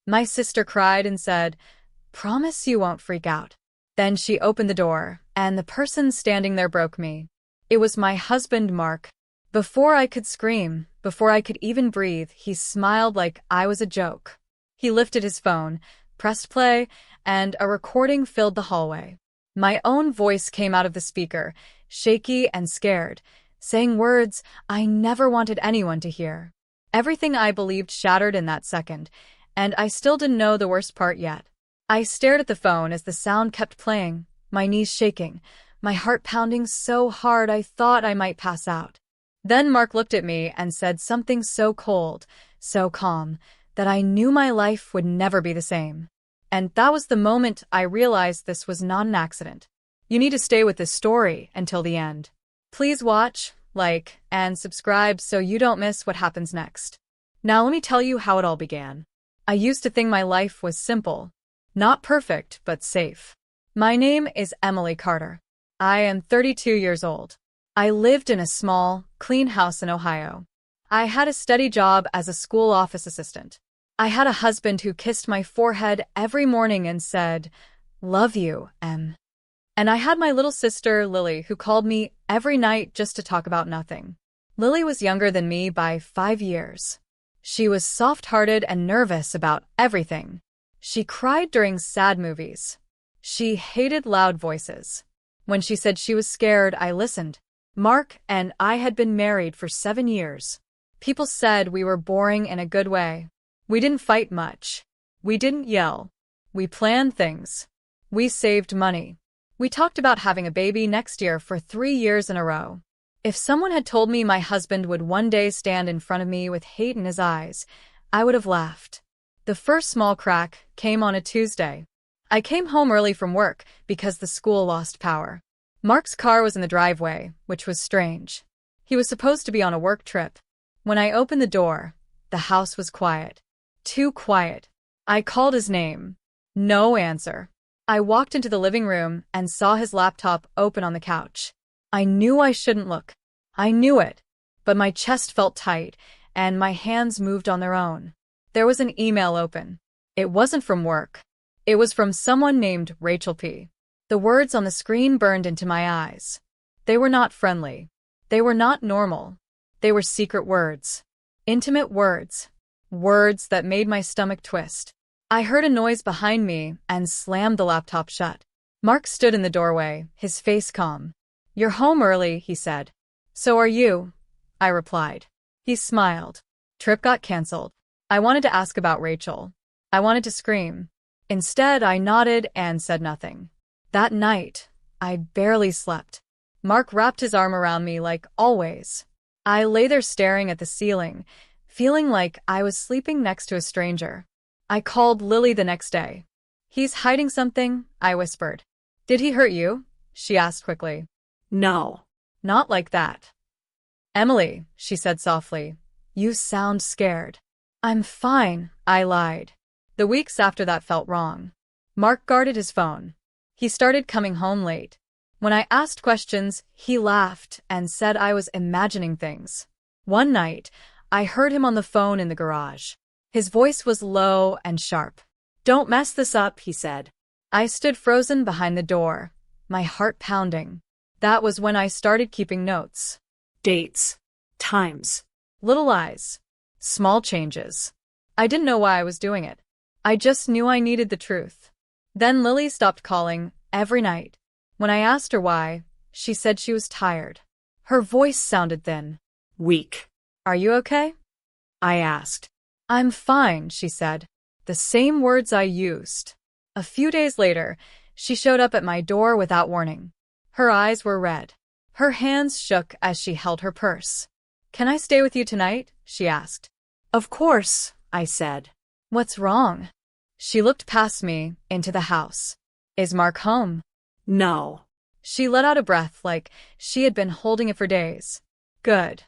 My sister cried and said, "Promise you won't freak out." Then she opened the door, and the person standing there broke me. It was my husband, Mark. Before I could scream, before I could even breathe, he smiled like I was a joke. He lifted his phone, pressed play, and a recording filled the hallway. My own voice came out of the speaker, shaky and scared, saying words I never wanted anyone to hear. Everything I believed shattered in that second, and I still didn't know the worst part yet. I stared at the phone as the sound kept playing, my knees shaking, my heart pounding so hard I thought I might pass out. Then Mark looked at me and said something so cold, so calm, that I knew my life would never be the same. And that was the moment I realized this was not an accident. You need to stay with this story until the end. Please watch, like, and subscribe so you don't miss what happens next. Now let me tell you how it all began. I used to think my life was simple. Not perfect, but safe. My name is Emily Carter. I am 32 years old. I lived in a small, clean house in Ohio. I had a steady job as a school office assistant. I had a husband who kissed my forehead every morning and said, "Love you, Em." And I had my little sister, Lily, who called me every night just to talk about nothing. Lily was younger than me by 5 years. She was soft-hearted and nervous about everything. She cried during sad movies. She hated loud voices. When she said she was scared, I listened. Mark and I had been married for 7 years. People said we were boring in a good way. We didn't fight much. We didn't yell. We planned things. We saved money. We talked about having a baby next year for 3 years in a row. If someone had told me my husband would one day stand in front of me with hate in his eyes, I would have laughed. The first small crack came on a Tuesday. I came home early from work because the school lost power. Mark's car was in the driveway, which was strange. He was supposed to be on a work trip. When I opened the door, the house was quiet. Too quiet. I called his name. No answer. I walked into the living room and saw his laptop open on the couch. I knew I shouldn't look. I knew it. But my chest felt tight, and my hands moved on their own. There was an email open. It wasn't from work. It was from someone named Rachel P. The words on the screen burned into my eyes. They were not friendly. They were not normal. They were secret words. Intimate words. Words that made my stomach twist. I heard a noise behind me and slammed the laptop shut. Mark stood in the doorway, his face calm. "You're home early," he said. "So are you," I replied. He smiled. Trip got canceled. I wanted to ask about Rachel. I wanted to scream. Instead, I nodded and said nothing. That night, I barely slept. Mark wrapped his arm around me like always. I lay there staring at the ceiling, feeling like I was sleeping next to a stranger. I called Lily the next day. "He's hiding something," I whispered. "Did he hurt you?" she asked quickly. No. "Not like that." "Emily," she said softly, "you sound scared." "I'm fine," I lied. The weeks after that felt wrong. Mark guarded his phone. He started coming home late. When I asked questions, he laughed and said I was imagining things. One night, I heard him on the phone in the garage. His voice was low and sharp. "Don't mess this up," he said. I stood frozen behind the door, my heart pounding. That was when I started keeping notes. Dates. Times. Little lies. Small changes. I didn't know why I was doing it. I just knew I needed the truth. Then Lily stopped calling every night. When I asked her why, she said she was tired. Her voice sounded thin. Weak. "Are you okay?" I asked. "I'm fine," she said. The same words I used. A few days later, she showed up at my door without warning. Her eyes were red. Her hands shook as she held her purse. "Can I stay with you tonight?" she asked. Of course, I said. "What's wrong?" She looked past me, into the house. "Is Mark home?" No. She let out a breath like she had been holding it for days. Good.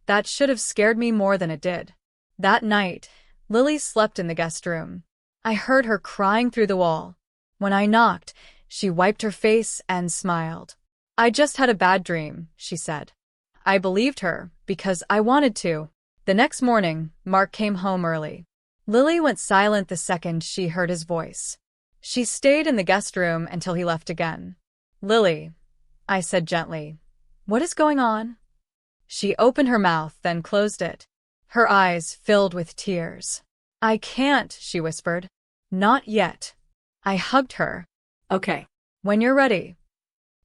That should have scared me more than it did. That night, Lily slept in the guest room. I heard her crying through the wall. When I knocked, she wiped her face and smiled. "I just had a bad dream," she said. I believed her, because I wanted to. The next morning, Mark came home early. Lily went silent the second she heard his voice. She stayed in the guest room until he left again. Lily, I said gently, what is going on? She opened her mouth, then closed it. Her eyes filled with tears. I can't, she whispered. Not yet. I hugged her. Okay. When you're ready.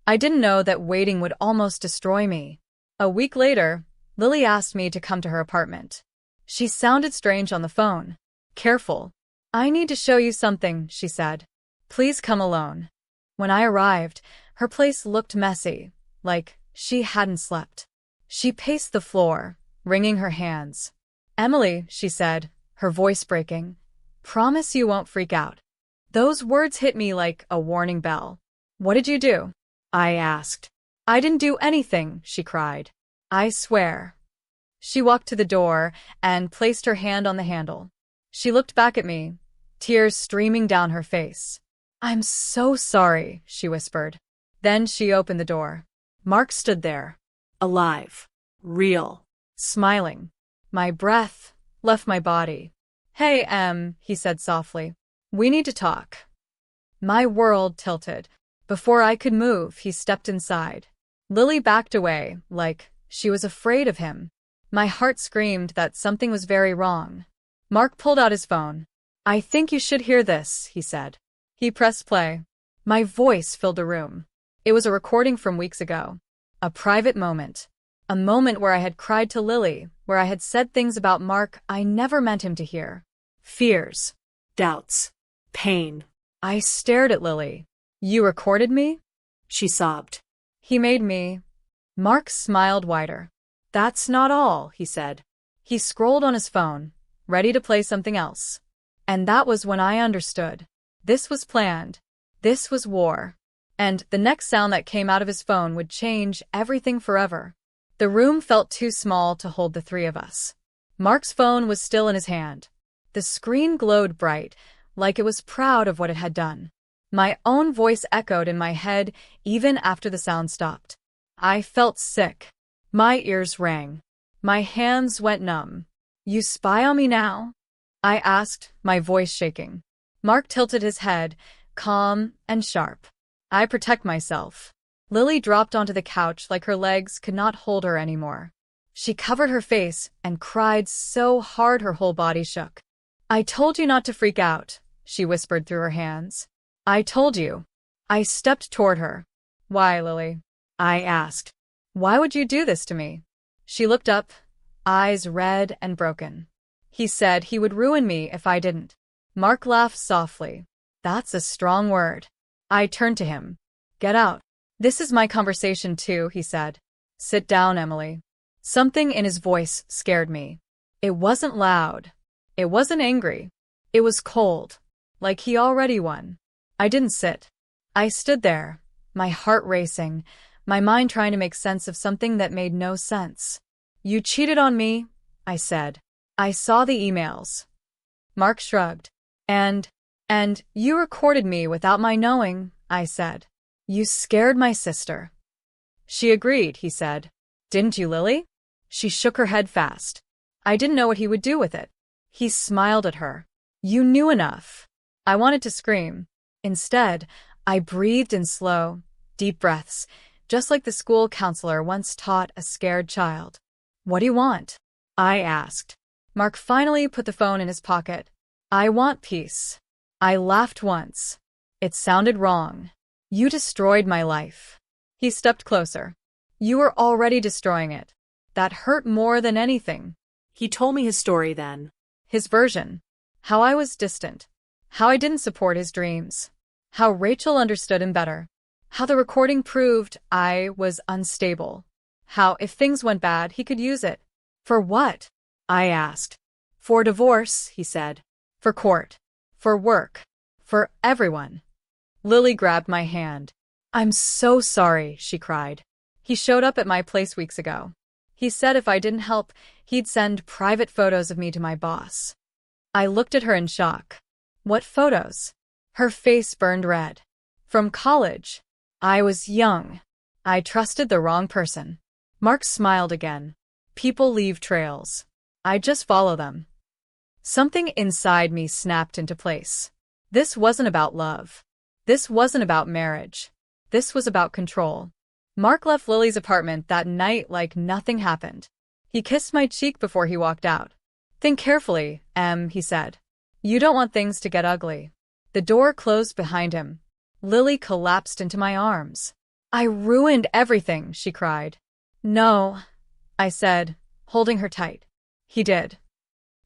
I didn't know that waiting would almost destroy me. A week later, Lily asked me to come to her apartment. She sounded strange on the phone. Careful. I need to show you something, she said. Please come alone. When I arrived, her place looked messy, like she hadn't slept. She paced the floor, wringing her hands. Emily, she said, her voice breaking, promise you won't freak out. Those words hit me like a warning bell. What did you do? I asked. I didn't do anything, she cried. I swear. She walked to the door and placed her hand on the handle. She looked back at me, tears streaming down her face. I'm so sorry, she whispered. Then she opened the door. Mark stood there. Alive. Real. Smiling. My breath left my body. Hey, he said softly. We need to talk. My world tilted. Before I could move, he stepped inside. Lily backed away, like she was afraid of him. My heart screamed that something was very wrong. Mark pulled out his phone. I think you should hear this, he said. He pressed play. My voice filled the room. It was a recording from weeks ago. A private moment. A moment where I had cried to Lily, where I had said things about Mark I never meant him to hear. Fears. Doubts. Pain. I stared at Lily. You recorded me? She sobbed. He made me. Mark smiled wider. That's not all, he said. He scrolled on his phone, ready to play something else. And that was when I understood. This was planned. This was war. And the next sound that came out of his phone would change everything forever. The room felt too small to hold the three of us. Mark's phone was still in his hand. The screen glowed bright, like it was proud of what it had done. My own voice echoed in my head even after the sound stopped. I felt sick. My ears rang. My hands went numb. You spy on me now? I asked, my voice shaking. Mark tilted his head, calm and sharp. I protect myself. Lily dropped onto the couch like her legs could not hold her anymore. She covered her face and cried so hard her whole body shook. I told you not to freak out, she whispered through her hands. I told you. I stepped toward her. Why, Lily? I asked. Why would you do this to me? She looked up, eyes red and broken. He said he would ruin me if I didn't. Mark laughed softly. That's a strong word. I turned to him. Get out. This is my conversation too, he said. Sit down, Emily. Something in his voice scared me. It wasn't loud. It wasn't angry. It was cold, like he already won. I didn't sit. I stood there, my heart racing, my mind trying to make sense of something that made no sense. You cheated on me, I said. I saw the emails. Mark shrugged. And you recorded me without my knowing, I said. You scared my sister. She agreed, he said. Didn't you, Lily? She shook her head fast. I didn't know what he would do with it. He smiled at her. You knew enough. I wanted to scream. Instead, I breathed in slow, deep breaths, just like the school counselor once taught a scared child. What do you want? I asked. Mark finally put the phone in his pocket. I want peace. I laughed once. It sounded wrong. You destroyed my life. He stepped closer. You were already destroying it. That hurt more than anything. He told me his story then. His version. How I was distant. How I didn't support his dreams. How Rachel understood him better. How the recording proved I was unstable. How, if things went bad, he could use it. For what? I asked. For divorce, he said. For court. For work. For everyone. Lily grabbed my hand. I'm so sorry, she cried. He showed up at my place weeks ago. He said if I didn't help, he'd send private photos of me to my boss. I looked at her in shock. What photos? Her face burned red. From college. I was young. I trusted the wrong person. Mark smiled again. People leave trails. I just follow them. Something inside me snapped into place. This wasn't about love. This wasn't about marriage. This was about control. Mark left Lily's apartment that night like nothing happened. He kissed my cheek before he walked out. "Think carefully, Em," he said. "You don't want things to get ugly." The door closed behind him. Lily collapsed into my arms. "I ruined everything," she cried. "No," I said, holding her tight. "He did."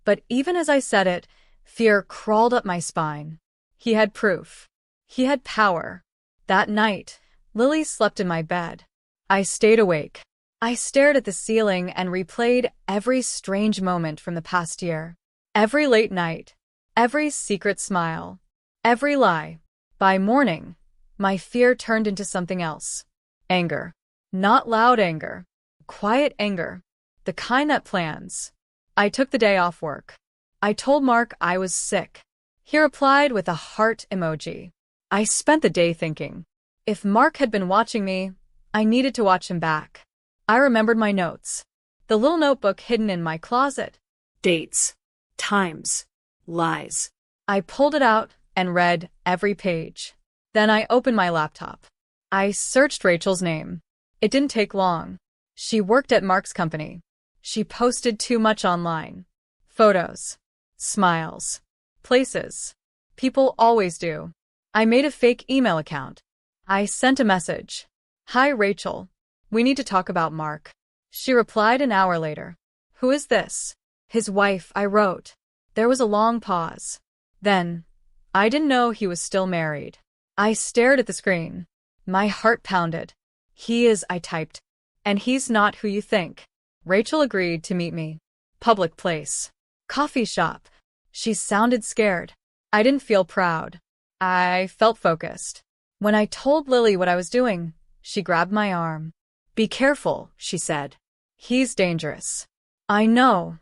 But even as I said it, fear crawled up my spine. He had proof. He had power. That night, Lily slept in my bed. I stayed awake. I stared at the ceiling and replayed every strange moment from the past year. Every late night. Every secret smile. Every lie. By morning, my fear turned into something else. Anger. Not loud anger. Quiet anger. The kind that plans. I took the day off work. I told Mark I was sick. He replied with a heart emoji. I spent the day thinking, if Mark had been watching me, I needed to watch him back. I remembered my notes. The little notebook hidden in my closet. Dates. Times. Lies. I pulled it out and read every page. Then I opened my laptop. I searched Rachel's name. It didn't take long. She worked at Mark's company. She posted too much online. Photos. Smiles. Places. People always do. I made a fake email account. I sent a message. "Hi, Rachel. We need to talk about Mark." She replied an hour later. "Who is this?" "His wife," I wrote. There was a long pause. Then, I didn't know he was still married. I stared at the screen. My heart pounded. "He is," I typed. "And he's not who you think." Rachel agreed to meet me. Public place. Coffee shop. She sounded scared. I didn't feel proud. I felt focused. When I told Lily what I was doing, she grabbed my arm. "Be careful," she said. "He's dangerous." "I know,"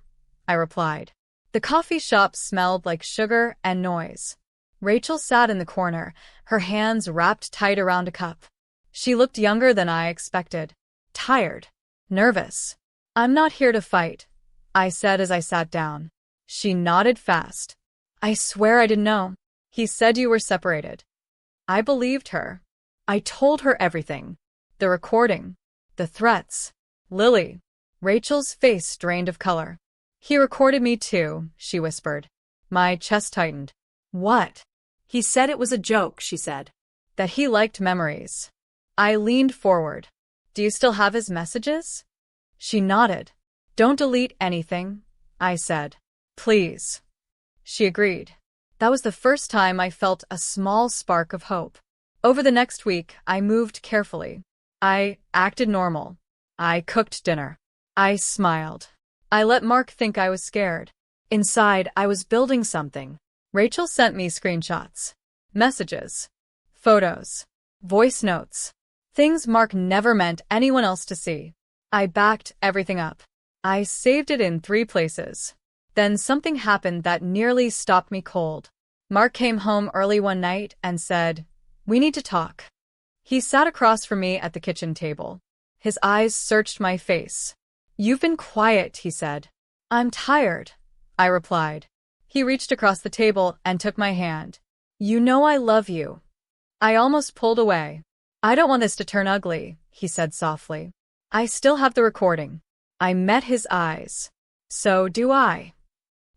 I replied. The coffee shop smelled like sugar and noise. Rachel sat in the corner, her hands wrapped tight around a cup. She looked younger than I expected. Tired. Nervous. "I'm not here to fight," I said as I sat down. She nodded fast. "I swear I didn't know. He said you were separated." I believed her. I told her everything. The recording. The threats. Lily. Rachel's face drained of color. "He recorded me too," she whispered. My chest tightened. "What?" He said it was a joke, she said. "That he liked memories." I leaned forward. "Do you still have his messages?" She nodded. "Don't delete anything," I said. "Please." She agreed. That was the first time I felt a small spark of hope. Over the next week, I moved carefully. I acted normal. I cooked dinner. I smiled. I let Mark think I was scared. Inside, I was building something. Rachel sent me screenshots, messages, photos, voice notes, things Mark never meant anyone else to see. I backed everything up. I saved it in 3 places. Then something happened that nearly stopped me cold. Mark came home early one night and said, "We need to talk." He sat across from me at the kitchen table. His eyes searched my face. "You've been quiet," he said. "I'm tired," I replied. He reached across the table and took my hand. "You know I love you." I almost pulled away. "I don't want this to turn ugly," he said softly. "I still have the recording." I met his eyes. "So do I."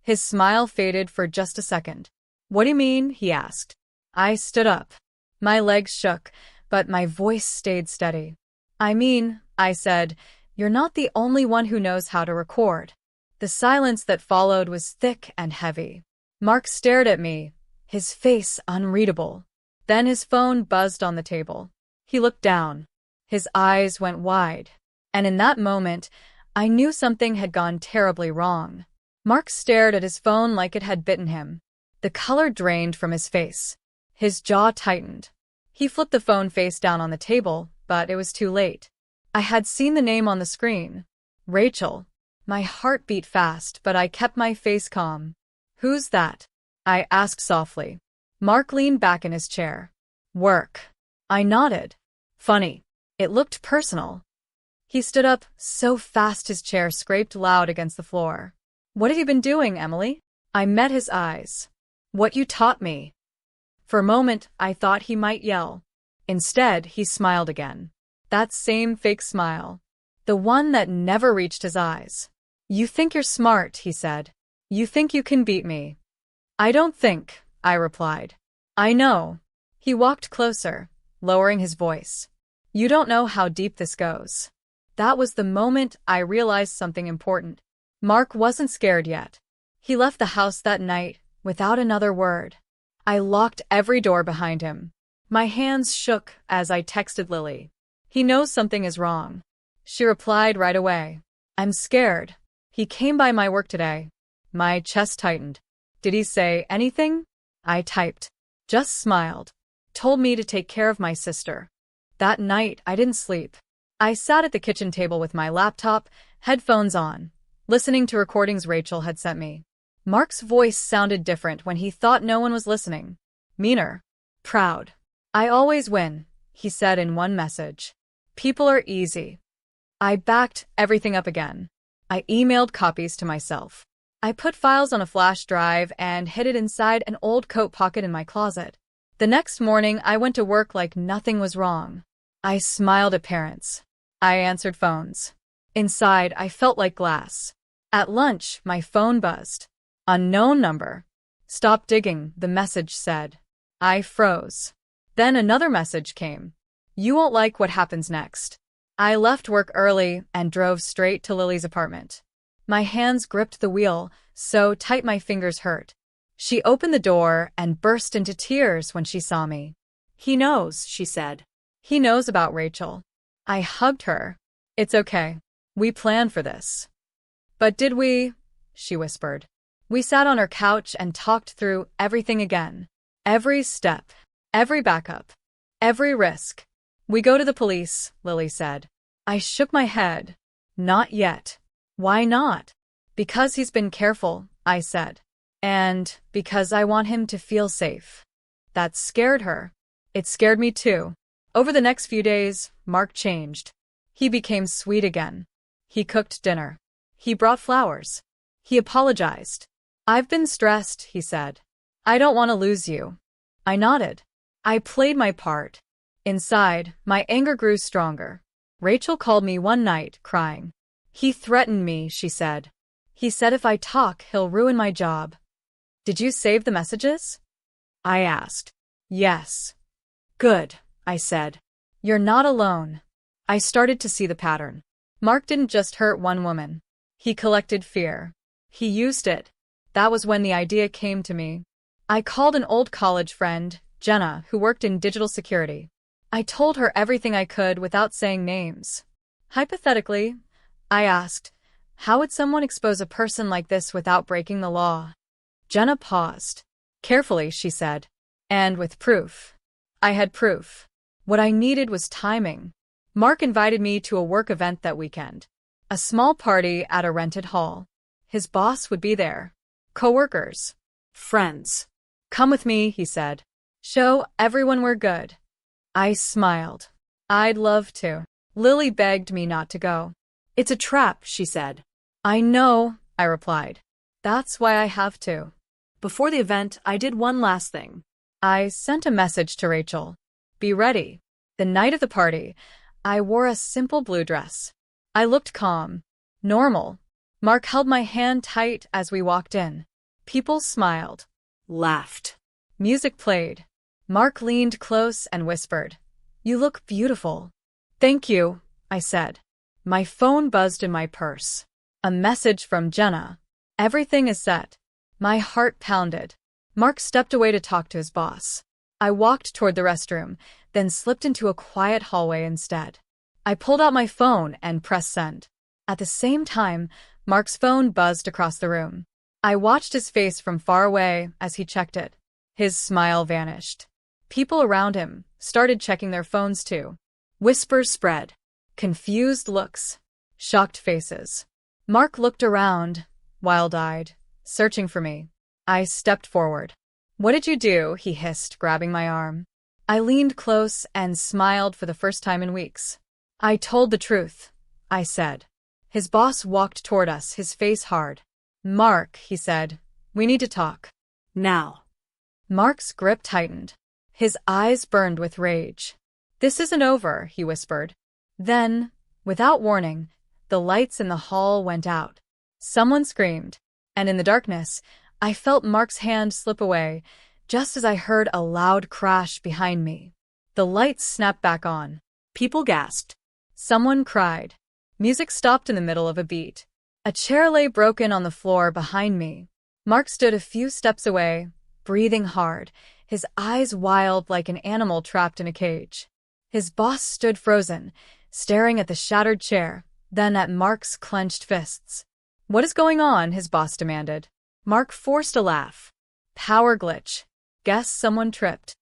His smile faded for just a second. "What do you mean?" he asked. I stood up. My legs shook, but my voice stayed steady. "I mean," I said, "you're not the only one who knows how to record." The silence that followed was thick and heavy. Mark stared at me, his face unreadable. Then his phone buzzed on the table. He looked down. His eyes went wide. And in that moment, I knew something had gone terribly wrong. Mark stared at his phone like it had bitten him. The color drained from his face. His jaw tightened. He flipped the phone face down on the table, but it was too late. I had seen the name on the screen. Rachel. My heart beat fast, but I kept my face calm. "Who's that?" I asked softly. Mark leaned back in his chair. "Work." I nodded. "Funny. It looked personal." He stood up so fast his chair scraped loud against the floor. "What have you been doing, Emily?" I met his eyes. What you taught me. For a moment, I thought he might yell. Instead, he smiled again. That same fake smile. The one that never reached his eyes. You think you're smart, he said. You think you can beat me. I don't think, I replied. I know. He walked closer, lowering his voice. You don't know how deep this goes. That was the moment I realized something important. Mark wasn't scared yet. He left the house that night without another word. I locked every door behind him. My hands shook as I texted Lily. He knows something is wrong. She replied right away. I'm scared. He came by my work today. My chest tightened. Did he say anything? I typed. Just smiled. Told me to take care of my sister. That night, I didn't sleep. I sat at the kitchen table with my laptop, headphones on, listening to recordings Rachel had sent me. Mark's voice sounded different when he thought no one was listening. Meaner. Proud. I always win, he said in one message. People are easy. I backed everything up again. I emailed copies to myself. I put files on a flash drive and hid it inside an old coat pocket in my closet. The next morning, I went to work like nothing was wrong. I smiled at parents. I answered phones. Inside, I felt like glass. At lunch, my phone buzzed. Unknown number. Stop digging, the message said. I froze. Then another message came. You won't like what happens next. I left work early and drove straight to Lily's apartment. My hands gripped the wheel so tight my fingers hurt. She opened the door and burst into tears when she saw me. He knows, she said. He knows about Rachel. I hugged her. It's okay. We planned for this. But did we? She whispered. We sat on her couch and talked through everything again. Every step. Every backup. Every risk. We go to the police, Lily said. I shook my head. Not yet. Why not? Because he's been careful, I said. And because I want him to feel safe. That scared her. It scared me too. Over the next few days, Mark changed. He became sweet again. He cooked dinner. He brought flowers. He apologized. I've been stressed, he said. I don't want to lose you. I nodded. I played my part. Inside, my anger grew stronger. Rachel called me one night, crying. He threatened me, she said. He said if I talk, he'll ruin my job. Did you save the messages? I asked. Yes. Good, I said. You're not alone. I started to see the pattern. Mark didn't just hurt one woman. He collected fear. He used it. That was when the idea came to me. I called an old college friend, Jenna, who worked in digital security. I told her everything I could without saying names. Hypothetically, I asked, how would someone expose a person like this without breaking the law? Jenna paused. Carefully, she said. And with proof. I had proof. What I needed was timing. Mark invited me to a work event that weekend. A small party at a rented hall. His boss would be there. Coworkers. Friends. Come with me, he said. Show everyone we're good. I smiled. I'd love to. Lily begged me not to go. It's a trap, she said. I know, I replied. That's why I have to. Before the event, I did one last thing. I sent a message to Rachel. Be ready. The night of the party, I wore a simple blue dress. I looked calm. Normal. Mark held my hand tight as we walked in. People smiled. Laughed. Music played. Mark leaned close and whispered, You look beautiful. Thank you, I said. My phone buzzed in my purse. A message from Jenna. Everything is set. My heart pounded. Mark stepped away to talk to his boss. I walked toward the restroom, then slipped into a quiet hallway instead. I pulled out my phone and pressed send. At the same time, Mark's phone buzzed across the room. I watched his face from far away as he checked it. His smile vanished. People around him started checking their phones too. Whispers spread. Confused looks. Shocked faces. Mark looked around, wild-eyed, searching for me. I stepped forward. What did you do? He hissed, grabbing my arm. I leaned close and smiled for the first time in weeks. I told the truth, I said. His boss walked toward us, his face hard. Mark, he said, We need to talk. Now. Mark's grip tightened. His eyes burned with rage. This isn't over, he whispered. Then, without warning, the lights in the hall went out. Someone screamed, and in the darkness, I felt Mark's hand slip away, just as I heard a loud crash behind me. The lights snapped back on. People gasped. Someone cried. Music stopped in the middle of a beat. A chair lay broken on the floor behind me. Mark stood a few steps away, breathing hard, his eyes wild like an animal trapped in a cage. His boss stood frozen, staring at the shattered chair, then at Mark's clenched fists. What is going on? His boss demanded. Mark forced a laugh. Power glitch. Guess someone tripped.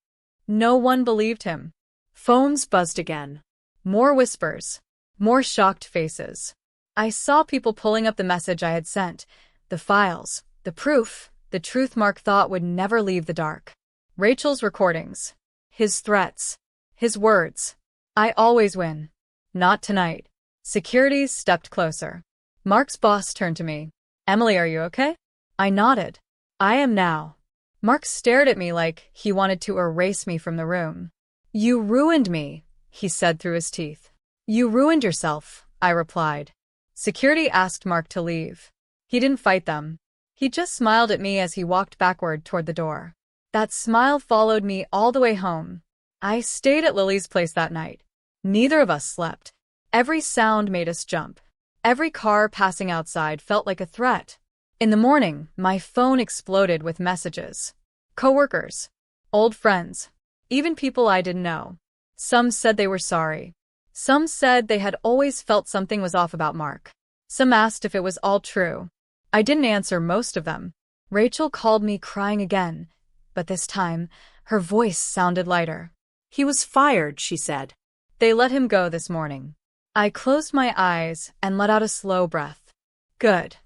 No one believed him. Phones buzzed again. More whispers. More shocked faces. I saw people pulling up the message I had sent, the files, the proof, the truth Mark thought would never leave the dark. Rachel's recordings. His threats. His words. I always win. Not tonight. Security stepped closer. Mark's boss turned to me. Emily, are you okay? I nodded. I am now. Mark stared at me like he wanted to erase me from the room. You ruined me, he said through his teeth. You ruined yourself, I replied. Security asked Mark to leave. He didn't fight them. He just smiled at me as he walked backward toward the door. That smile followed me all the way home. I stayed at Lily's place that night. Neither of us slept. Every sound made us jump. Every car passing outside felt like a threat. In the morning, my phone exploded with messages. Coworkers, old friends, even people I didn't know. Some said they were sorry. Some said they had always felt something was off about Mark. Some asked if it was all true. I didn't answer most of them. Rachel called me crying again, but this time, her voice sounded lighter. He was fired, she said. They let him go this morning. I closed my eyes and let out a slow breath. Good.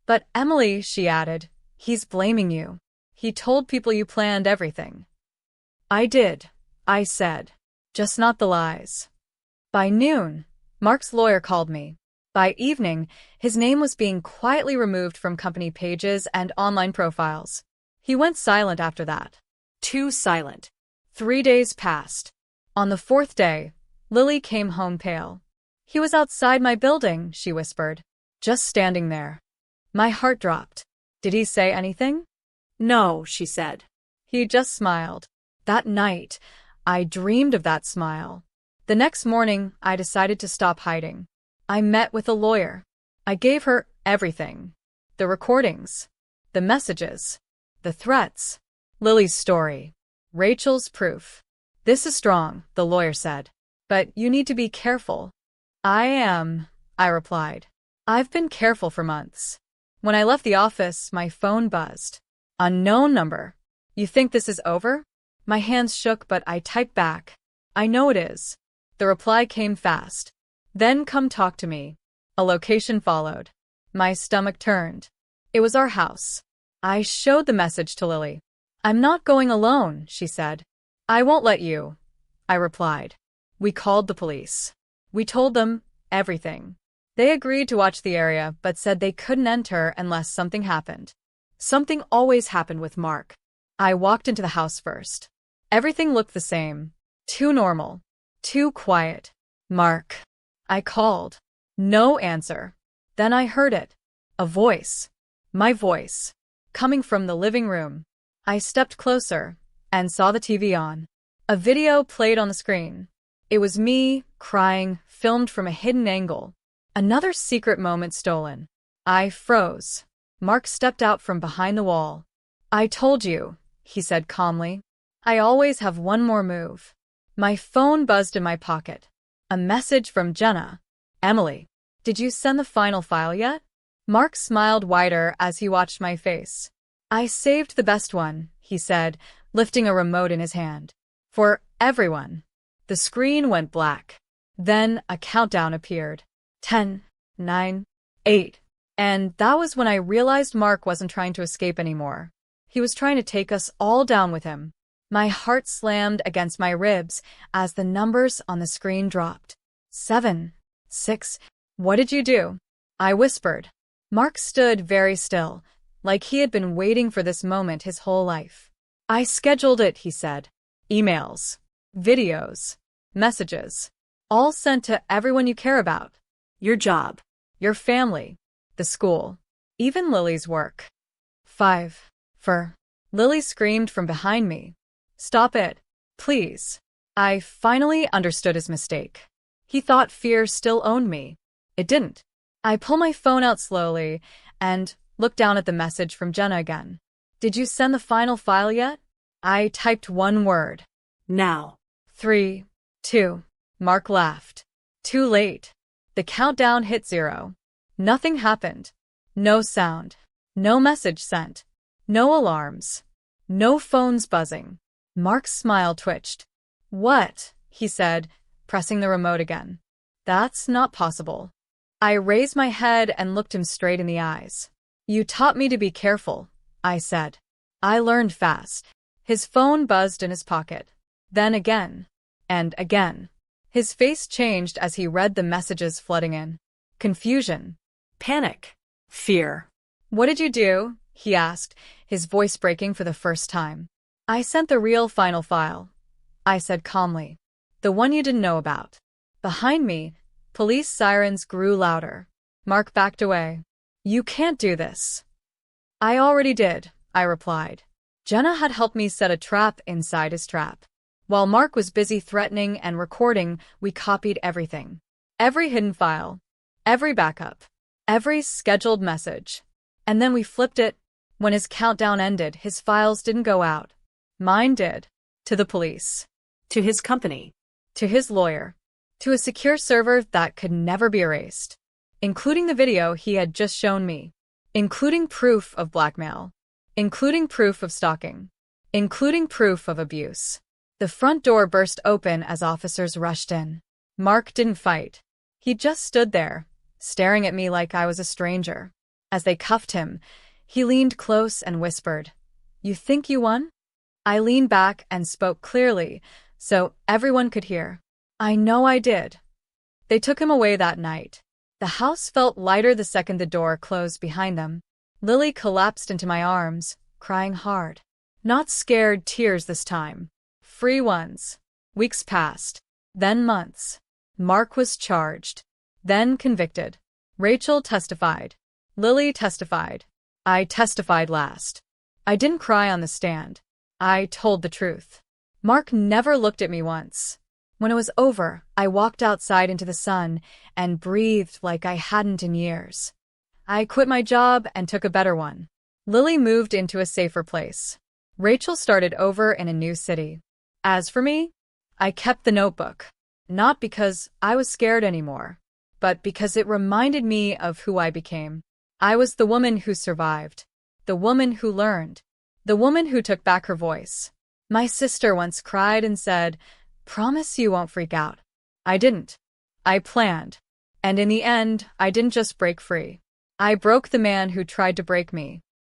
But Emily, she added, he's blaming you. He told people you planned everything. I did, I said. Just not the lies. By noon, Mark's lawyer called me. By evening, his name was being quietly removed from company pages and online profiles. He went silent after that. Too silent. 3 days passed. On the 4th day, Lily came home pale. He was outside my building, she whispered. Just standing there. My heart dropped. Did he say anything? No, she said. He just smiled. That night, I dreamed of that smile. The next morning, I decided to stop hiding. I met with a lawyer. I gave her everything. The recordings. The messages. The threats. Lily's story. Rachel's proof. This is strong, the lawyer said. But you need to be careful. I am, I replied. I've been careful for months. When I left the office, my phone buzzed. Unknown number. You think this is over? My hands shook, but I typed back. I know it is. The reply came fast. Then come talk to me. A location followed. My stomach turned. It was our house. I showed the message to Lily. I'm not going alone, she said. I won't let you, I replied. We called the police. We told them everything. They agreed to watch the area, but said they couldn't enter unless something happened. Something always happened with Mark. I walked into the house first. Everything looked the same. Too normal. Too quiet. Mark. I called. No answer. Then I heard it. A voice. My voice. Coming from the living room. I stepped closer and saw the TV on. A video played on the screen. It was me, crying, filmed from a hidden angle. Another secret moment stolen. I froze. Mark stepped out from behind the wall. I told you, he said calmly. I always have one more move. My phone buzzed in my pocket. A message from Jenna. Emily, did you send the final file yet? Mark smiled wider as he watched my face. I saved the best one, he said, lifting a remote in his hand. For everyone. The screen went black. Then a countdown appeared. 10, 9, 8. And that was when I realized Mark wasn't trying to escape anymore. He was trying to take us all down with him. My heart slammed against my ribs as the numbers on the screen dropped. 7, 6. What did you do? I whispered. Mark stood very still, like he had been waiting for this moment his whole life. I scheduled it, he said. Emails, videos, messages, all sent to everyone you care about. Your job. Your family, the school, even Lily's work. 5. Lily screamed from behind me. Stop it, please. I finally understood his mistake. He thought fear still owned me. It didn't. I pull my phone out slowly and look down at the message from Jenna again. Did you send the final file yet? I typed one word. Now. 3, 2. Mark laughed. Too late. The countdown hit 0. Nothing happened. No sound. No message sent. No alarms. No phones buzzing. Mark's smile twitched. What? He said, pressing the remote again. That's not possible. I raised my head and looked him straight in the eyes. You taught me to be careful, I said. I learned fast. His phone buzzed in his pocket. Then again. And again. His face changed as he read the messages flooding in. Confusion. Panic. Fear. What did you do? He asked, his voice breaking for the first time. I sent the real final file, I said calmly. The one you didn't know about. Behind me, police sirens grew louder. Mark backed away. You can't do this. I already did, I replied. Jenna had helped me set a trap inside his trap. While Mark was busy threatening and recording, we copied everything. Every hidden file. Every backup. Every scheduled message. And then we flipped it. When his countdown ended, his files didn't go out. Mine did. To the police. To his company. To his lawyer. To a secure server that could never be erased. Including the video he had just shown me. Including proof of blackmail. Including proof of stalking. Including proof of abuse. The front door burst open as officers rushed in. Mark didn't fight. He just stood there, staring at me like I was a stranger. As they cuffed him, he leaned close and whispered, You think you won? I leaned back and spoke clearly, so everyone could hear. I know I did. They took him away that night. The house felt lighter the second the door closed behind them. Lily collapsed into my arms, crying hard. Not scared tears this time. Free ones. Weeks passed. Then months. Mark was charged. Then convicted. Rachel testified. Lily testified. I testified last. I didn't cry on the stand. I told the truth. Mark never looked at me once. When it was over, I walked outside into the sun and breathed like I hadn't in years. I quit my job and took a better one. Lily moved into a safer place. Rachel started over in a new city. As for me, I kept the notebook. Not because I was scared anymore, but because it reminded me of who I became. I was the woman who survived. The woman who learned. The woman who took back her voice. My sister once cried and said, Promise you won't freak out. I didn't. I planned. And in the end, I didn't just break free. I broke the man who tried to break me.